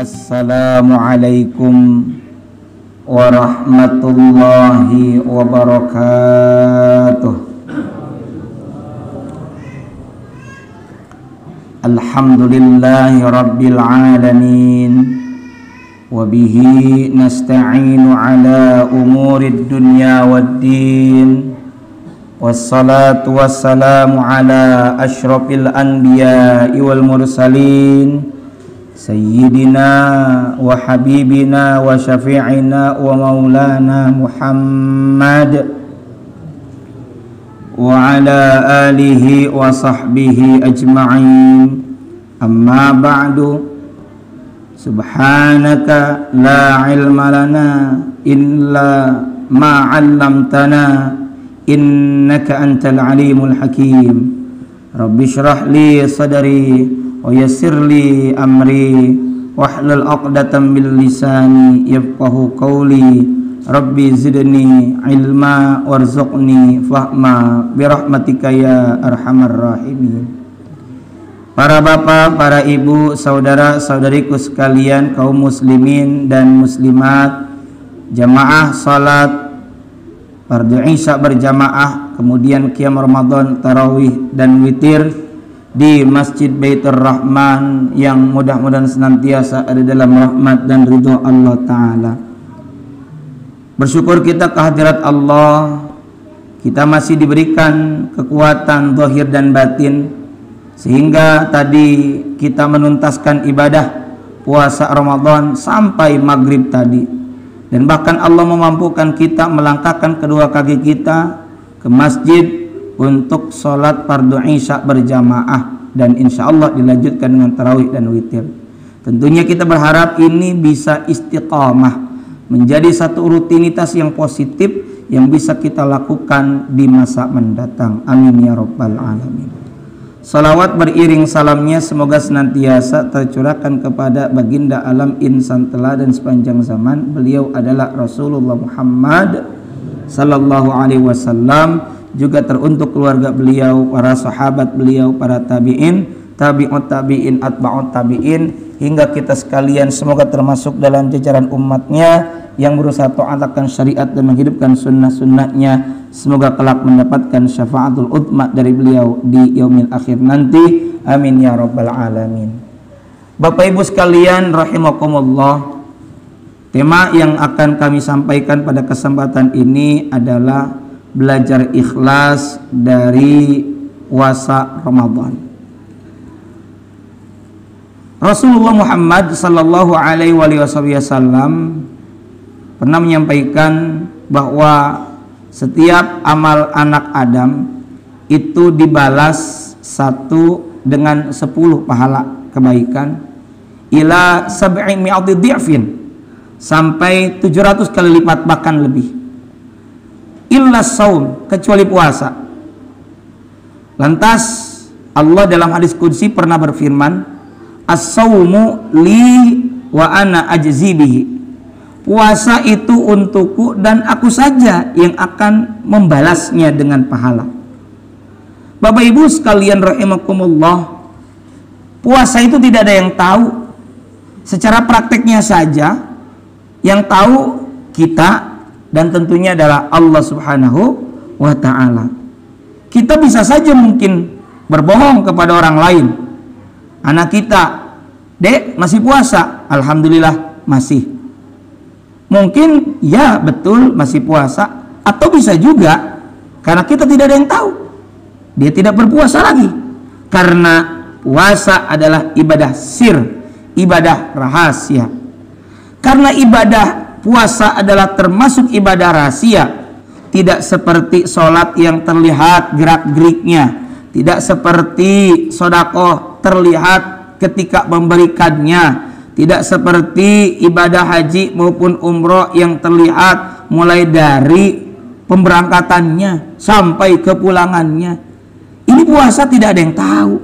Assalamualaikum warahmatullahi wabarakatuh. Alhamdulillahi rabbil alamin. Wabihi nasta'inu ala umurid dunya waddin. Wassalatu wassalamu ala ashrafil anbiya'i wal mursalin Sayyidina wa habibina wa syafi'ina wa maulana Muhammad wa ala alihi wa sahbihi ajma'in. Amma ba'du. Subhanaka la ilma lana illa ma 'allamtana innaka antal alimul hakim. Rabbi shrah li sadri wa yassir li amri wahlul 'uqdatam min lisani yafqahu qawli. Rabbi zidni ilma warzuqni fahma birahmatika ya arhamar rahimin. Para bapak, para ibu, saudara-saudariku sekalian, kaum muslimin dan muslimat, jamaah salat fardu Isya berjamaah, kemudian qiyam Ramadan, tarawih dan witir di Masjid Baitur Rahman yang mudah-mudahan senantiasa ada dalam rahmat dan ridho Allah Ta'ala. Bersyukur kita kehadirat Allah, kita masih diberikan kekuatan zahir dan batin, sehingga tadi kita menuntaskan ibadah puasa Ramadan sampai maghrib tadi. Dan bahkan Allah memampukan kita melangkahkan kedua kaki kita ke masjid untuk sholat fardu Isya berjamaah, dan insya Allah dilanjutkan dengan tarawih dan witir. Tentunya kita berharap ini bisa istiqamah, menjadi satu rutinitas yang positif yang bisa kita lakukan di masa mendatang. Amin ya rabbal alamin. Salawat beriring salamnya semoga senantiasa tercurahkan kepada baginda alam insan teladan sepanjang zaman. Beliau adalah Rasulullah Muhammad sallallahu alaihi wasallam, juga teruntuk keluarga beliau, para sahabat beliau, para tabi'in, tabi'ut tabi'in, atba'ut tabi'in, hingga kita sekalian semoga termasuk dalam jajaran umatnya yang berusaha ta'alakan syariat dan menghidupkan sunnah-sunnahnya. Semoga kelak mendapatkan syafaatul udma dari beliau di yaumil akhir nanti. Amin ya rabbal alamin. Bapak ibu sekalian rahimakumullah, tema yang akan kami sampaikan pada kesempatan ini adalah belajar ikhlas dari puasa Ramadan. Rasulullah Muhammad sallallahu alaihi wasallam pernah menyampaikan bahwa setiap amal anak Adam itu dibalas satu dengan 10 pahala kebaikan ila sab'i mi'ati dhi'fin, sampai 700 kali lipat bahkan lebih. Illa saum, kecuali puasa. Lantas Allah dalam hadis qudsi pernah berfirman, as-saumu li wa ana ajzi bihi. Puasa itu untukku dan aku saja yang akan membalasnya dengan pahala. Bapak ibu sekalian rahimakumullah, puasa itu tidak ada yang tahu. Secara prakteknya saja yang tahu kita, dan tentunya adalah Allah Subhanahu wa ta'ala. Kita bisa saja mungkin berbohong kepada orang lain. Anak kita, "Dek, masih puasa?" "Alhamdulillah masih." Mungkin ya betul masih puasa, atau bisa juga karena kita tidak ada yang tahu, dia tidak berpuasa lagi. Karena puasa adalah ibadah sir, ibadah rahasia. Karena ibadah puasa adalah termasuk ibadah rahasia, tidak seperti sholat yang terlihat gerak-geriknya, tidak seperti sedekah terlihat ketika memberikannya, tidak seperti ibadah haji maupun umroh yang terlihat mulai dari pemberangkatannya sampai kepulangannya. Ini puasa tidak ada yang tahu.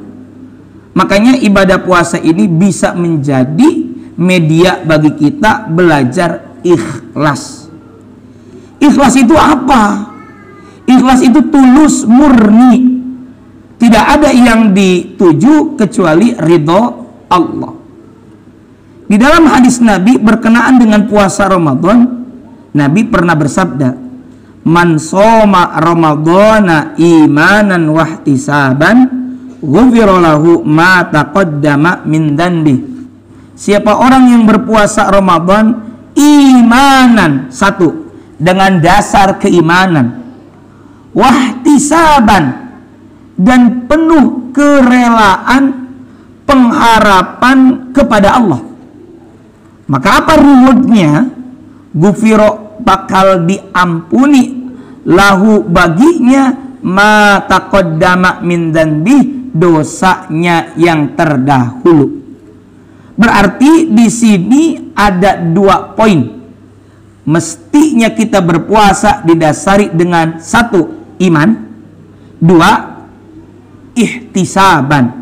Makanya ibadah puasa ini bisa menjadi media bagi kita belajar ikhlas. Ikhlas itu apa? Ikhlas itu tulus, murni. Tidak ada yang dituju kecuali ridho Allah. Di dalam hadis Nabi berkenaan dengan puasa Ramadan, Nabi pernah bersabda, "Man shoma Ramadhana imanan wahtisaban, ghufira lahu ma taqaddama min dhanbi." Siapa orang yang berpuasa Ramadan imanan, satu, dengan dasar keimanan, wahtisaban, dan penuh kerelaan pengharapan kepada Allah, maka apa rewardnya? Gufiro, bakal diampuni lahu baginya ma taqaddama min dzanbi, dosanya yang terdahulu. Berarti di sini ada 2 poin. Mestinya kita berpuasa didasari dengan 1, iman, 2, ihtisaban.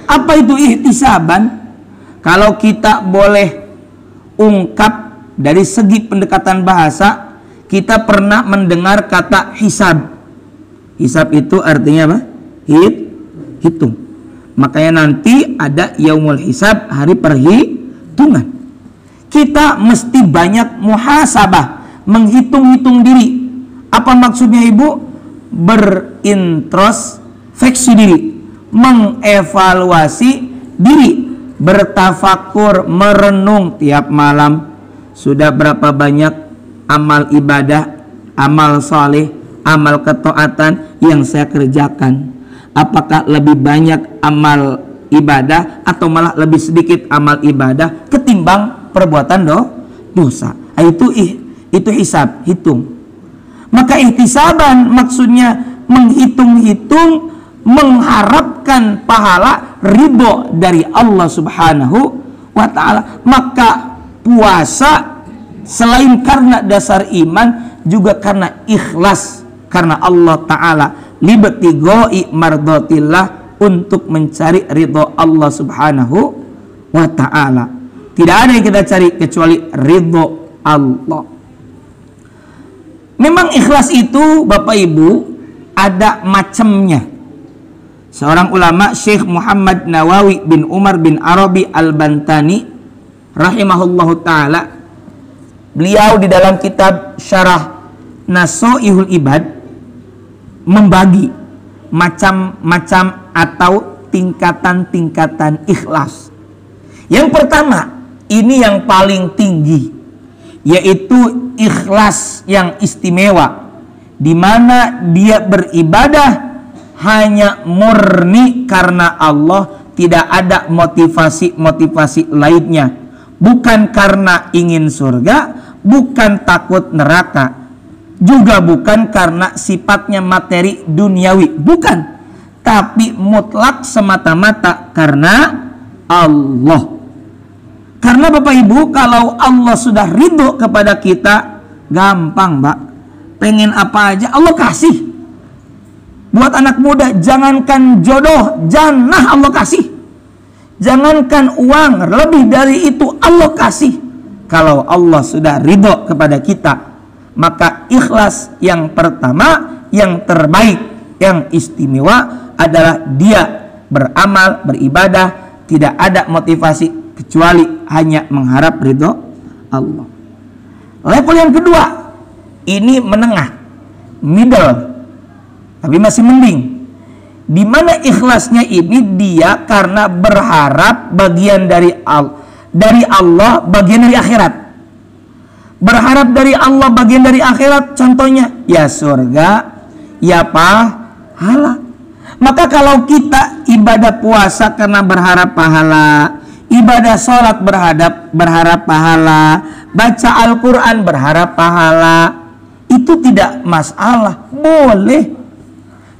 Apa itu ihtisaban? Kalau kita boleh ungkap dari segi pendekatan bahasa, kita pernah mendengar kata hisab. Hisab itu artinya apa? Hitung. Makanya nanti ada yaumul hisab, hari perhitungan. Kita mesti banyak muhasabah, menghitung-hitung diri. Apa maksudnya Ibu? Berintrospeksi diri, mengevaluasi diri, bertafakur, merenung tiap malam. Sudah berapa banyak amal ibadah, amal saleh, amal ketaatan yang saya kerjakan? Apakah lebih banyak amal ibadah atau malah lebih sedikit amal ibadah ketimbang perbuatan dosa? Itu hisab, hitung. Maka ihtisaban maksudnya menghitung-hitung, mengharapkan pahala ridho dari Allah Subhanahu wa ta'ala. Maka puasa selain karena dasar iman, juga karena ikhlas, karena Allah Ta'ala, libtigha'i mardatillah, untuk mencari ridho Allah Subhanahu wa ta'ala. Tidak ada yang kita cari kecuali ridho Allah. Memang ikhlas itu Bapak Ibu ada macamnya. Seorang ulama, Syekh Muhammad Nawawi bin Umar bin Arabi Al-Bantani rahimahullahu ta'ala, beliau di dalam kitab Syarah Nasoihul Ibad membagi macam-macam atau tingkatan-tingkatan ikhlas. Yang pertama, ini yang paling tinggi, yaitu ikhlas yang istimewa, di mana dia beribadah hanya murni karena Allah, tidak ada motivasi-motivasi lainnya, bukan karena ingin surga, bukan takut neraka, juga bukan karena sifatnya materi duniawi, bukan, tapi mutlak semata-mata karena Allah. Karena Bapak Ibu, kalau Allah sudah ridho kepada kita, gampang Mbak, pengen apa aja Allah kasih. Buat anak muda, jangankan jodoh, jannah Allah kasih. Jangankan uang, lebih dari itu Allah kasih. Kalau Allah sudah ridho kepada kita, maka ikhlas yang pertama, yang terbaik, yang istimewa adalah dia beramal, beribadah, tidak ada motivasi kecuali hanya mengharap ridho Allah. Level yang kedua, ini menengah, middle, tapi masih mending. Di mana ikhlasnya ini dia karena berharap bagian dari Allah, bagian dari akhirat. Berharap dari Allah bagian dari akhirat, contohnya ya surga, ya pahala. Maka kalau kita ibadah puasa karena berharap pahala, ibadah sholat berharap pahala, baca Al-Quran berharap pahala, itu tidak masalah, boleh.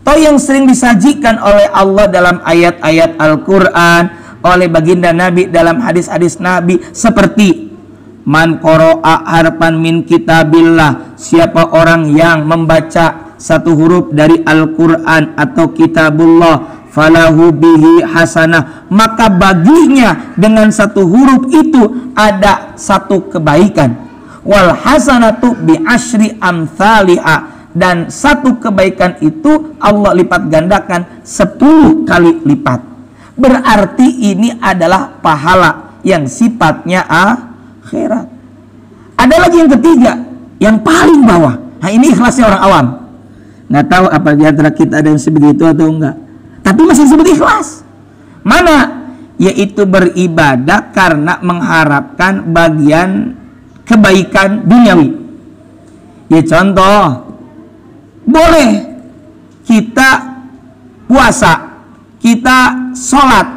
Toh yang sering disajikan oleh Allah dalam ayat-ayat Al-Quran, oleh baginda Nabi dalam hadis-hadis Nabi, seperti man qara'a harfan min kitabillah, siapa orang yang membaca satu huruf dari Al-Quran atau kitabullah, falahu bihi hasanah, maka baginya dengan satu huruf itu ada satu kebaikan. Wal hasanatu bi asyri amthaliha, dan satu kebaikan itu Allah lipat gandakan 10 kali lipat. Berarti ini adalah pahala yang sifatnya akhirat. Ada lagi yang ketiga, yang paling bawah. Nah, ini ikhlasnya orang awam. Nggak tahu apa di antara kita ada yang seperti itu atau enggak. Tapi masih disebut ikhlas. Mana? Yaitu beribadah karena mengharapkan bagian kebaikan duniawi. Ya contoh, boleh kita puasa, kita sholat,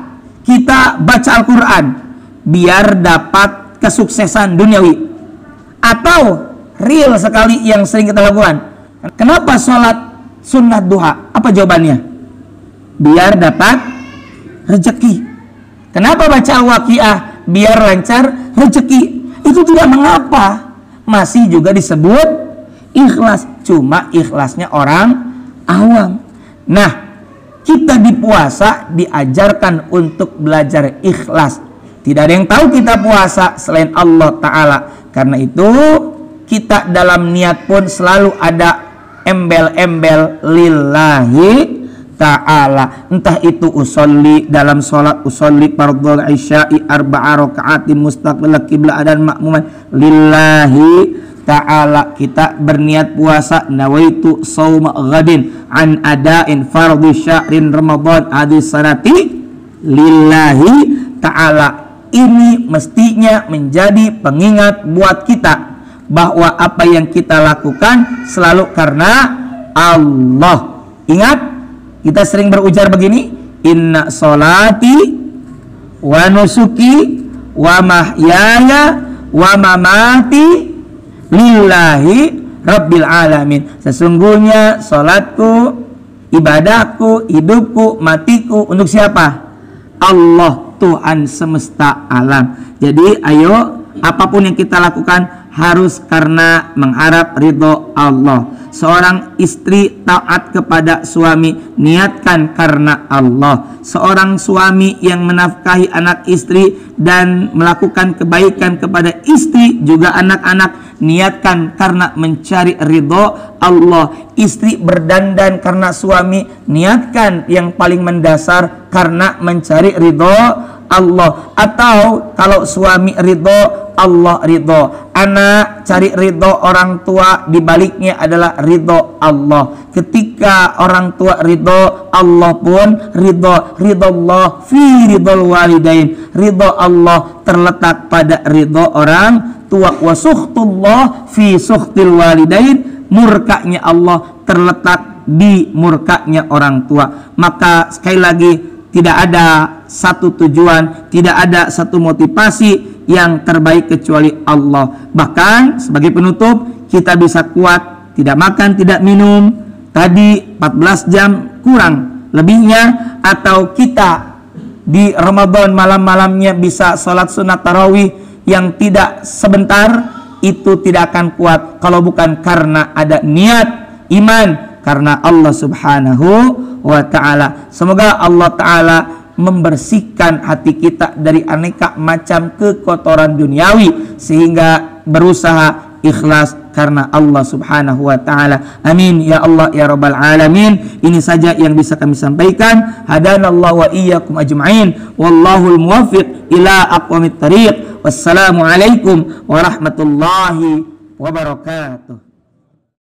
kita baca Al-Quran biar dapat kesuksesan duniawi. Atau real sekali yang sering kita lakukan. Kenapa sholat sunat duha? Apa jawabannya? Biar dapat rezeki. Kenapa baca Al-Waqiah? Biar lancar rezeki. Itu tidak mengapa. Masih juga disebut ikhlas. Cuma ikhlasnya orang awam. Nah, kita di puasa diajarkan untuk belajar ikhlas. Tidak ada yang tahu kita puasa selain Allah Ta'ala. Karena itu kita dalam niat pun selalu ada embel-embel lillahi ta'ala. Entah itu usolli dalam sholat, usolli fardhu isya'i arba'a raka'atin mustaqbil qiblah dan makmuman lillahi ta'ala. Kita berniat puasa, nawaitu shauma ghadin an ada'in fardhu syahrin ramadan hadis sanati lillahi ta'ala. Ini mestinya menjadi pengingat buat kita bahwa apa yang kita lakukan selalu karena Allah. Ingat, kita sering berujar begini, inna sholati wa nusuki wa mahyaya wa mamati lillahi rabbil alamin. Sesungguhnya sholatku, ibadahku, hidupku, matiku untuk siapa? Allah, Tuhan semesta alam. Jadi ayo, apapun yang kita lakukan harus karena mengharap ridho Allah. Seorang istri taat kepada suami, niatkan karena Allah. Seorang suami yang menafkahi anak istri dan melakukan kebaikan kepada istri juga anak-anak, niatkan karena mencari ridho Allah. Istri berdandan karena suami, niatkan yang paling mendasar karena mencari ridho Allah. Atau kalau suami ridho, Allah ridho. Anak cari ridho orang tua, dibaliknya adalah ridho Allah. Ketika orang tua ridho, Allah pun ridho. Ridho Allah fi ridhol walidain. Ridho Allah terletak pada ridho orang tua. Wa sukhtullah fi sukhtil walidain. Murkanya Allah terletak di murkanya orang tua. Maka sekali lagi, tidak ada satu tujuan, tidak ada satu motivasi yang terbaik kecuali Allah. Bahkan sebagai penutup, kita bisa kuat, tidak makan, tidak minum tadi 14 jam kurang lebihnya, atau kita di Ramadan malam-malamnya bisa sholat sunat tarawih yang tidak sebentar, itu tidak akan kuat kalau bukan karena ada niat iman karena Allah Subhanahu wa ta'ala. Semoga Allah Ta'ala membersihkan hati kita dari aneka macam kekotoran duniawi sehingga berusaha ikhlas karena Allah Subhanahu wa ta'ala. Amin ya Allah ya rabbal alamin. Ini saja yang bisa kami sampaikan. Hadanallahu wa iyyakum ajma'in. Wallahul muwaffiq ila aqwamit thariq. Wassalamualaikum warahmatullahi wabarakatuh.